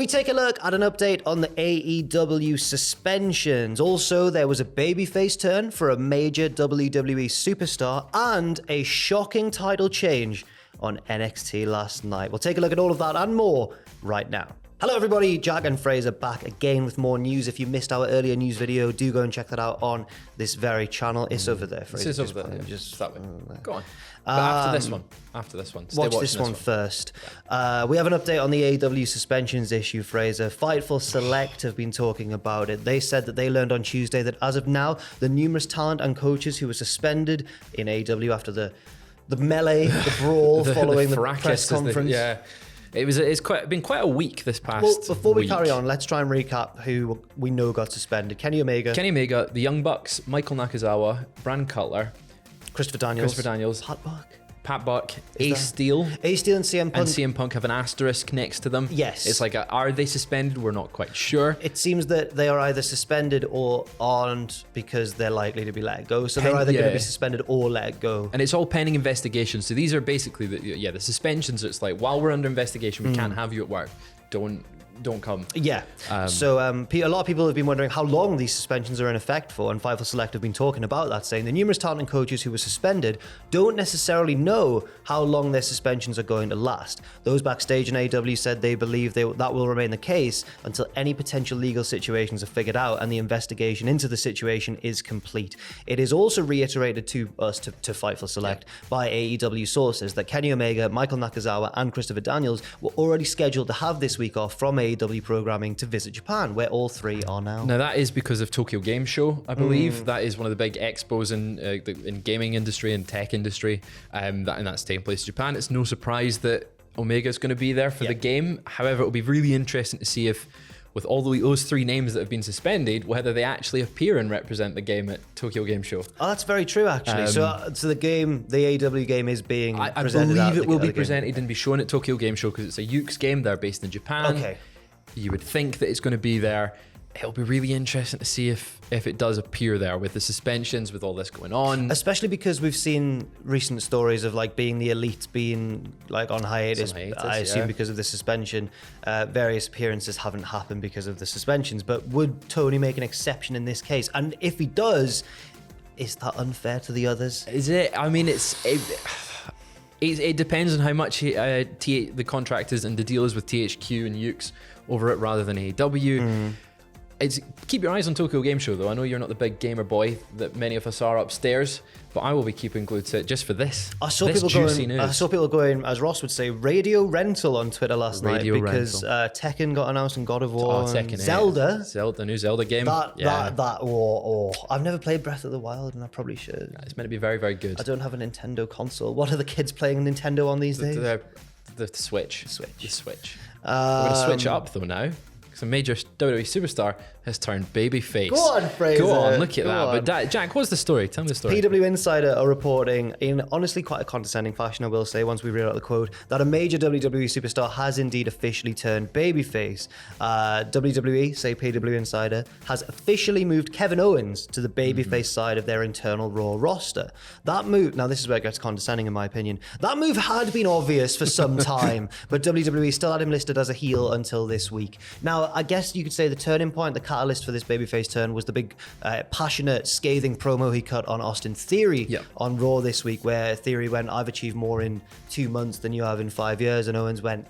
We take a look at an update on the AEW suspensions. Also, there was a babyface turn for a major WWE superstar and a shocking title change on NXT last night. We'll take a look at all of that and more right now. Hello everybody, Jack and Fraser back again with more news. If you missed our earlier news video, do go and check that out on this very channel. It's over there, Fraser. It's over there. Just that way. Go on. But after this one. Watch this one first. We have an update on the AEW suspensions issue, Fraser. Fightful Select have been talking about it. They said that they learned on Tuesday that as of now, the numerous talent and coaches who were suspended in AEW after the melee, the brawl following the press conference. It's been quite a week this past week. Well, before we carry on, let's try and recap who we know got suspended. Kenny Omega, the Young Bucks, Michael Nakazawa, Brand Cutler, Christopher Daniels, Pat Buck, Ace Steel and CM Punk. And CM Punk have an asterisk next to them. Yes. It's like, are they suspended? We're not quite sure. It seems that they are either suspended or aren't because they're likely to be let go. So they're either going to be suspended or let go. And it's all pending investigation. So these are basically the suspensions. It's like, while we're under investigation, we can't have you at work. Don't come. Yeah. So a lot of people have been wondering how long these suspensions are in effect for, and Fightful Select have been talking about that, saying the numerous talent and coaches who were suspended don't necessarily know how long their suspensions are going to last. Those backstage in AEW said they believe that will remain the case until any potential legal situations are figured out and the investigation into the situation is complete. It is also reiterated to us, to Fightful Select, by AEW sources that Kenny Omega, Michael Nakazawa, and Christopher Daniels were already scheduled to have this week off from AEW programming to visit Japan, where all three are now. Now that is because of Tokyo Game Show, I believe. That is one of the big expos in gaming industry and tech industry, and that's taking place in Japan. It's no surprise that Omega is going to be there for the game. However, it'll be really interesting to see if, with all those three names that have been suspended, whether they actually appear and represent the game at Tokyo Game Show. Oh, that's very true, actually. So the AEW game is being presented. I believe it will be presented and be shown at Tokyo Game Show because it's a Yuke's game. They're based in Japan. Okay. You would think that it's going to be there. It'll be really interesting to see if it does appear there with the suspensions, with all this going on. Especially because we've seen recent stories of like being the elite being like on hiatus. I assume because of the suspension. Various appearances haven't happened because of the suspensions. But would Tony make an exception in this case? And if he does, is that unfair to the others? Is it? I mean, it depends on how much the contract is and the deal is with THQ and Ukes over it rather than AEW. Keep your eyes on Tokyo Game Show, though. I know you're not the big gamer boy that many of us are upstairs, but I will be keeping glued to it just for this. I saw people going, as Ross would say, radio rental on Twitter last night because Tekken got announced in God of War. Tekken, Zelda, the new Zelda game. I've never played Breath of the Wild, and I probably should. It's meant to be very, very good. I don't have a Nintendo console. What are the kids playing Nintendo on these days? The Switch. The Switch. We're going to switch it up though now. A major WWE superstar has turned babyface. Go on, Fraser. Go on, look at that. But Jack, what's the story? Tell me the story. PW Insider are reporting, in honestly quite a condescending fashion, I will say, once we read out the quote, that a major WWE superstar has indeed officially turned babyface. WWE, say PW Insider, has officially moved Kevin Owens to the babyface side of their internal Raw roster. That move, now this is where it gets condescending in my opinion, that move had been obvious for some time, but WWE still had him listed as a heel until this week. Now, I guess you could say the turning point, the catalyst for this babyface turn was the big, passionate, scathing promo he cut on Austin Theory on Raw this week, where Theory went, "I've achieved more in 2 months than you have in 5 years," and Owens went,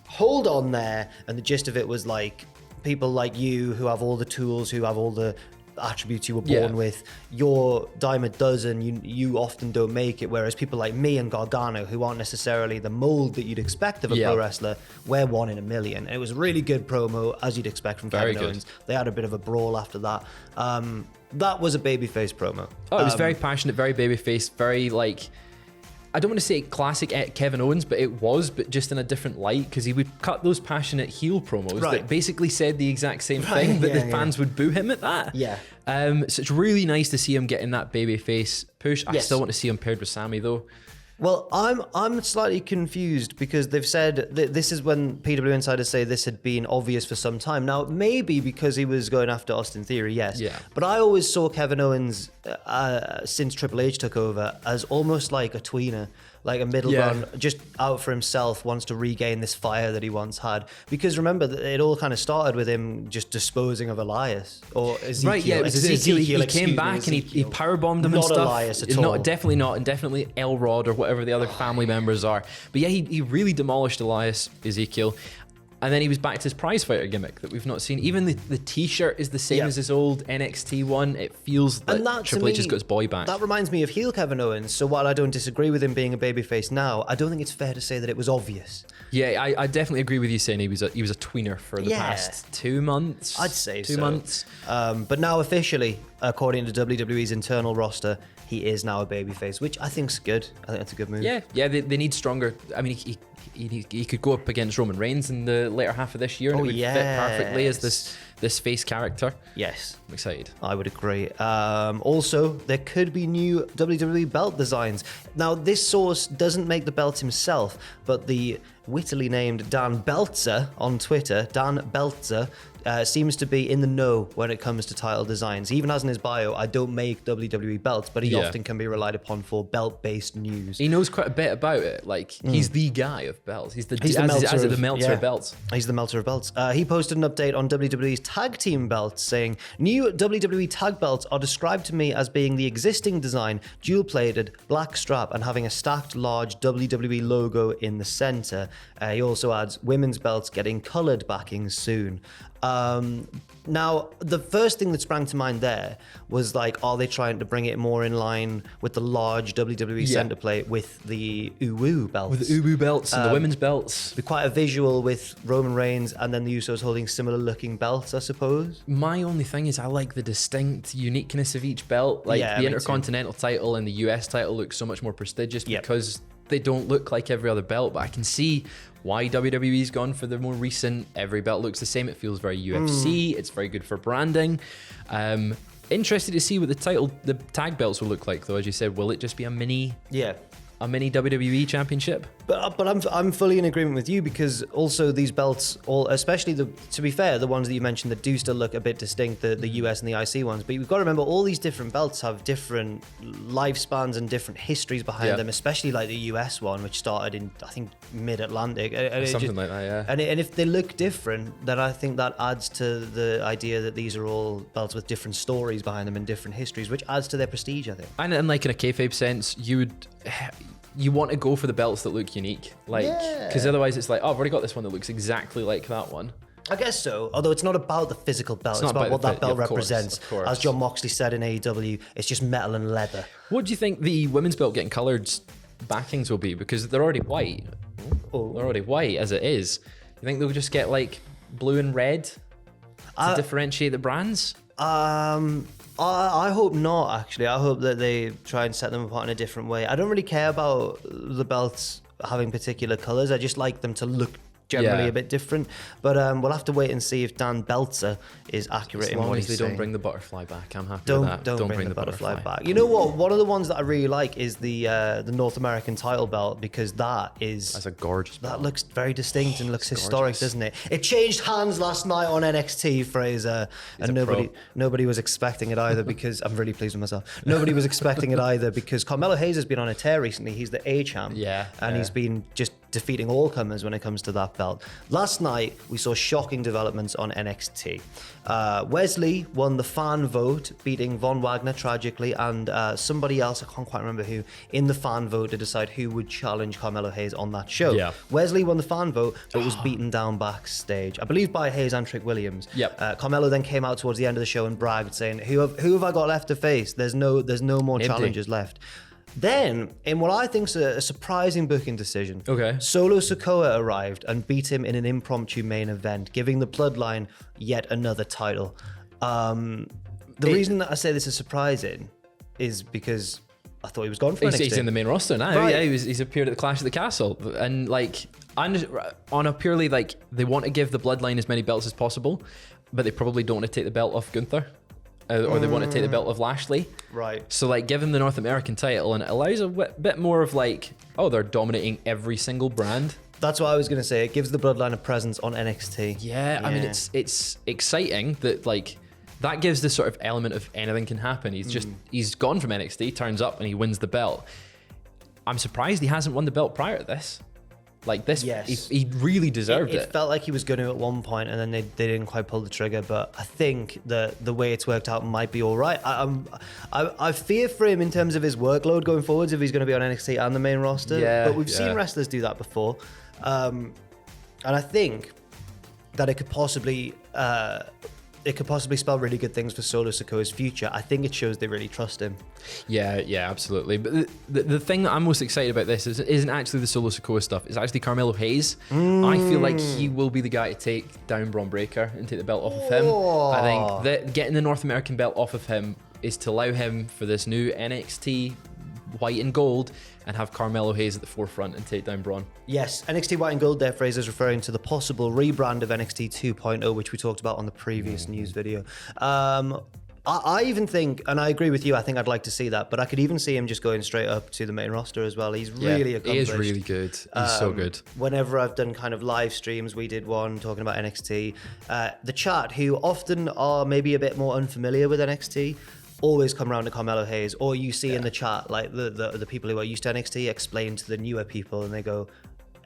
"Hold on there," and the gist of it was like, people like you who have all the tools, who have all the attributes you were born with, you're dime a dozen, you often don't make it, whereas people like me and Gargano, who aren't necessarily the mold that you'd expect of a pro wrestler, we're 1 in a million. And it was a really good promo, as you'd expect from Kevin Owens. They had a bit of a brawl after that. That was a babyface promo. Oh, it was very passionate, very babyface, very like, I don't want to say classic Kevin Owens, but it was, but just in a different light, because he would cut those passionate heel promos that basically said the exact same thing, but the fans would boo him at that. So it's really nice to see him getting that babyface push. I still want to see him paired with Sammy, though. Well, I'm slightly confused because they've said this is when PW Insiders say this had been obvious for some time. Now, maybe because he was going after Austin Theory, yes. But I always saw Kevin Owens, since Triple H took over, as almost like a tweener. like a middle ground, just out for himself, wants to regain this fire that he once had. Because remember, it all kind of started with him just disposing of Elias or Ezekiel. Right, yeah, it was Ezekiel. He came back and he powerbombed him and stuff. Not Elias at all. Definitely not, and definitely Elrod or whatever the other family members are. But yeah, he really demolished Elias, Ezekiel. And then he was back to his prize fighter gimmick that we've not seen. Even the T-shirt is the same as his old NXT one. It feels like Triple H has got his boy back. That reminds me of heel Kevin Owens. So while I don't disagree with him being a babyface now, I don't think it's fair to say that it was obvious. Yeah, I definitely agree with you saying he was a tweener for the past 2 months. I'd say 2 months. But now officially, according to WWE's internal roster, he is now a babyface, which I think's good. I think that's a good move. Yeah, they need stronger. I mean, he could go up against Roman Reigns in the later half of this year, and it would fit perfectly as this face character. Yes. I'm excited. I would agree. Also, there could be new WWE belt designs. Now, this source doesn't make the belts himself, but the wittily named Dan Beltzer on Twitter, Dan Beltzer, seems to be in the know when it comes to title designs. He even has in his bio, I don't make WWE belts, but he often can be relied upon for belt-based news. He knows quite a bit about it. Like, he's the guy of belts. He's the Meltzer of belts. He's the Meltzer of belts. He posted an update on WWE's tag team belts saying, new WWE tag belts are described to me as being the existing design, dual-plated, black strap, and having a stacked large WWE logo in the center. He also adds, women's belts getting colored backing soon. Now, the first thing that sprang to mind there was like, are they trying to bring it more in line with the large WWE center plate with the Uwu belts? With the Uwu belts and the women's belts. They're quite a visual with Roman Reigns and then the Usos holding similar looking belts, I suppose. My only thing is I like the distinct uniqueness of each belt. Like the Intercontinental title and the US title look so much more prestigious because they don't look like every other belt, but I can see why WWE's gone for the more recent. Every belt looks the same. It feels very UFC. It's very good for branding. Interested to see what the tag belts will look like, though. As you said, will it just be a mini WWE championship? But I'm fully in agreement with you, because also these belts, especially to be fair, the ones that you mentioned that do still look a bit distinct, the US and the IC ones. But you've got to remember, all these different belts have different lifespans and different histories behind them. Especially like the US one, which started in, I think, mid-Atlantic, something like that. Yeah. And if they look different, then I think that adds to the idea that these are all belts with different stories behind them and different histories, which adds to their prestige, I think. And like in a kayfabe sense, you want to go for the belts that look unique, like, because otherwise it's like, oh, I've already got this one that looks exactly like that one. I guess so, although it's not about the physical belt, it's about what that belt represents. Of course. As John Moxley said in AEW, it's just metal and leather. What do you think the women's belt getting coloured backings will be? Because they're already white. They're already white as it is. You think they'll just get like blue and red to differentiate the brands? I hope not, actually. I hope that they try and set them apart in a different way. I don't really care about the belts having particular colours. I just like them to look generally a bit different. But we'll have to wait and see if Dan Beltzer is accurate in what he's saying. As long as they don't bring the butterfly back, I'm happy with that. Don't bring the butterfly back. You know what? One of the ones that I really like is the North American title belt, because that's a gorgeous belt. That looks very distinct and looks historic, doesn't it? It changed hands last night on NXT, Fraser, and nobody was expecting it either, because I'm really pleased with myself. Nobody was expecting it either, because Carmelo Hayes has been on a tear recently. He's the A-champ, and he's been just defeating all comers when it comes to that belt. Last night, we saw shocking developments on NXT. Wesley won the fan vote, beating Von Wagner tragically, and somebody else, I can't quite remember who, in the fan vote to decide who would challenge Carmelo Hayes on that show. Yeah. Wesley won the fan vote, but was beaten down backstage, I believe by Hayes and Trick Williams. Carmelo then came out towards the end of the show and bragged, saying, who have I got left to face? There's no more challengers left. Then, in what I think is a surprising booking decision, Solo Sikoa arrived and beat him in an impromptu main event, giving the Bloodline yet another title. The reason that I say this is surprising is because I thought he was gone for NXT. He's in the main roster now. Right. Yeah, he's appeared at the Clash of the Castle. And like, on a purely like, they want to give the Bloodline as many belts as possible, but they probably don't want to take the belt off Gunther. Or they want to take the belt of Lashley. Right. So like, give them the North American title, and it allows a bit more of like, oh, they're dominating every single brand. That's what I was going to say. It gives the Bloodline a presence on NXT. Yeah, I mean, it's exciting that like, that gives this sort of element of anything can happen. He's gone from NXT, turns up and he wins the belt. I'm surprised he hasn't won the belt prior to this. Like this, Yes. he really deserved it. It felt like he was going to at one point, and then they didn't quite pull the trigger. But I think that the way it's worked out might be all right. I fear for him in terms of his workload going forwards if he's going to be on NXT and the main roster. Yeah, but we've seen wrestlers do that before, and I think that it could possibly spell really good things for Solo Sikoa's future. I think it shows they really trust him. Yeah, absolutely. But the thing that I'm most excited about this isn't actually the Solo Sikoa stuff. It's actually Carmelo Hayes. I feel like he will be the guy to take down Braun Breaker and take the belt off of him. I think that getting the North American belt off of him is to allow him for this new NXT white and gold and have Carmelo Hayes at the forefront and take down Braun. Yes, NXT White and Gold there, Fraser's referring to the possible rebrand of NXT 2.0, which we talked about on the previous news video. I even think, and I agree with you, I think I'd like to see that, but I could even see him just going straight up to the main roster as well. He's really accomplished. He is really good. He's so good. Whenever I've done kind of live streams, we did one talking about NXT. The chat, who often are maybe a bit more unfamiliar with NXT, always come around to Carmelo Hayes, or you see in the chat, like the people who are used to NXT explain to the newer people, and they go,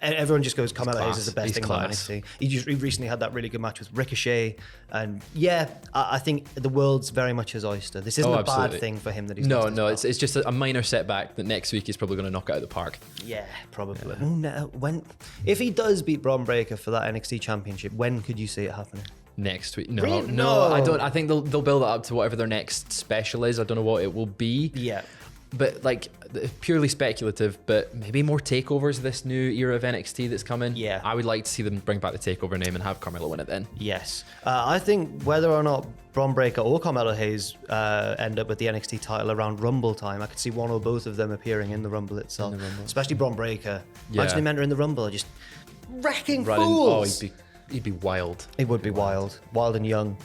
everyone just goes, Carmelo Hayes is the best thing about NXT. He recently had that really good match with Ricochet, and I think the world's very much his oyster. This isn't a bad thing for him that he's No, it's just a minor setback that next week he's probably going to knock it out of the park. Yeah, probably. If he does beat Braun Breaker for that NXT championship, when could you see it happening? Next week? No, Really? no, I don't. I think they'll build it up to whatever their next special is. I don't know what it will be. Yeah. But like purely speculative, but maybe more takeovers this new era of NXT that's coming. Yeah. I would like to see them bring back the takeover name and have Carmelo win it then. Yes. I think whether or not Braun Breaker or Carmelo Hayes end up with the NXT title around Rumble time, I could see one or both of them appearing in the Rumble itself. Especially Braun Breaker. Imagine him entering the Rumble, just wrecking fools. Oh, he'd be wild. It would be wild and young.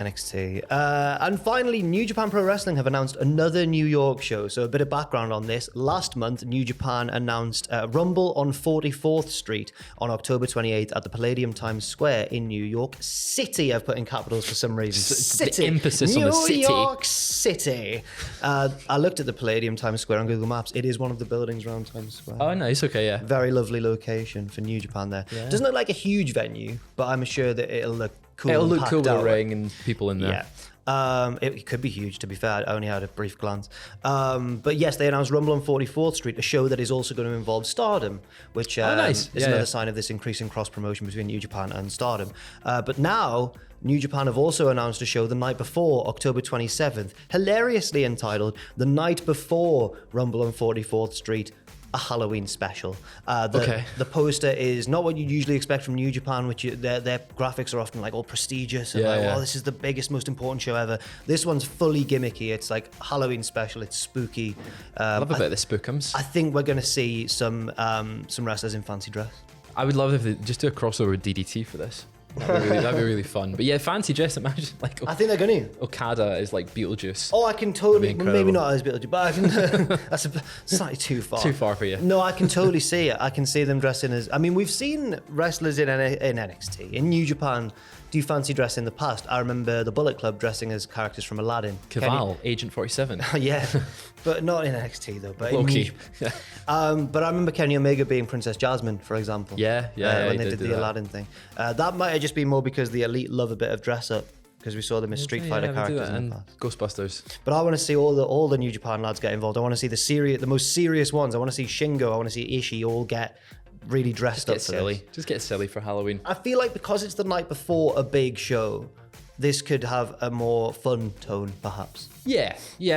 NXT. And finally, New Japan Pro Wrestling have announced another New York show. So a bit of background on this. Last month, New Japan announced Rumble on 44th Street on October 28th at the Palladium Times Square in New York City. I've put in capitals for some reason. City. The emphasis on the city. New York City. I looked at the Palladium Times Square on Google Maps. It is one of the buildings around Times Square. Oh, nice. Okay, yeah. Very lovely location for New Japan there. Yeah. Doesn't look like a huge venue, but I'm sure that it'll look cool. It'll look cool with the ring and people in there. Yeah. It could be huge, to be fair. I only had a brief glance. But yes, they announced Rumble on 44th Street, a show that is also going to involve Stardom, which is another sign of this increasing cross-promotion between New Japan and Stardom. But now, New Japan have also announced a show the night before, October 27th, hilariously entitled The Night Before Rumble on 44th Street, a Halloween special. The poster is not what you'd usually expect from New Japan, which their graphics are often like all prestigious and this is the biggest, most important show ever. This one's fully gimmicky. It's like Halloween special. It's spooky. I love a bit of the spookums. I think we're going to see some wrestlers in fancy dress. I would love if they just do a crossover with DDT for this. That'd be really fun. But yeah, fancy dress, imagine like I think they're going to. Okada is like Beetlejuice. Oh, I can totally, maybe not as Beetlejuice, but I can, that's slightly too far. Too far for you. No, I can totally see it. I can see them dressing as, I mean, we've seen wrestlers in NXT, in New Japan, do fancy dress in the past. I remember the Bullet Club dressing as characters from Aladdin. Caval, Agent 47. Yeah, but not in NXT though. But Loki. But I remember Kenny Omega being Princess Jasmine, for example. Yeah, when they did the Aladdin thing. That might have just been more because the Elite love a bit of dress up, because we saw them as Street Fighter characters in the past. Ghostbusters. But I want to see all the New Japan lads get involved. I want to see the most serious ones. I want to see Shingo. I want to see Ishii all get really dressed up. Just get silly for Halloween. I feel like because it's the night before a big show, this could have a more fun tone, perhaps. Yeah,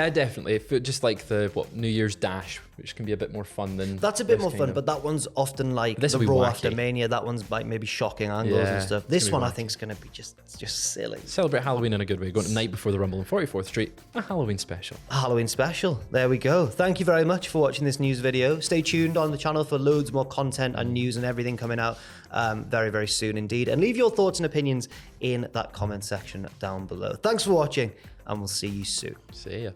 definitely. If just like the New Year's Dash, which can be a bit more fun than that's a bit more fun, but that one's often like the Raw after Mania. That one's like maybe shocking angles and stuff. This one I think is going to be just silly. Celebrate Halloween in a good way. Going to night before the Rumble on 44th Street, a Halloween special. A Halloween special. There we go. Thank you very much for watching this news video. Stay tuned on the channel for loads more content and news and everything coming out very, very soon indeed. And leave your thoughts and opinions in that comment section down below. Thanks for watching, and we'll see you soon. See ya.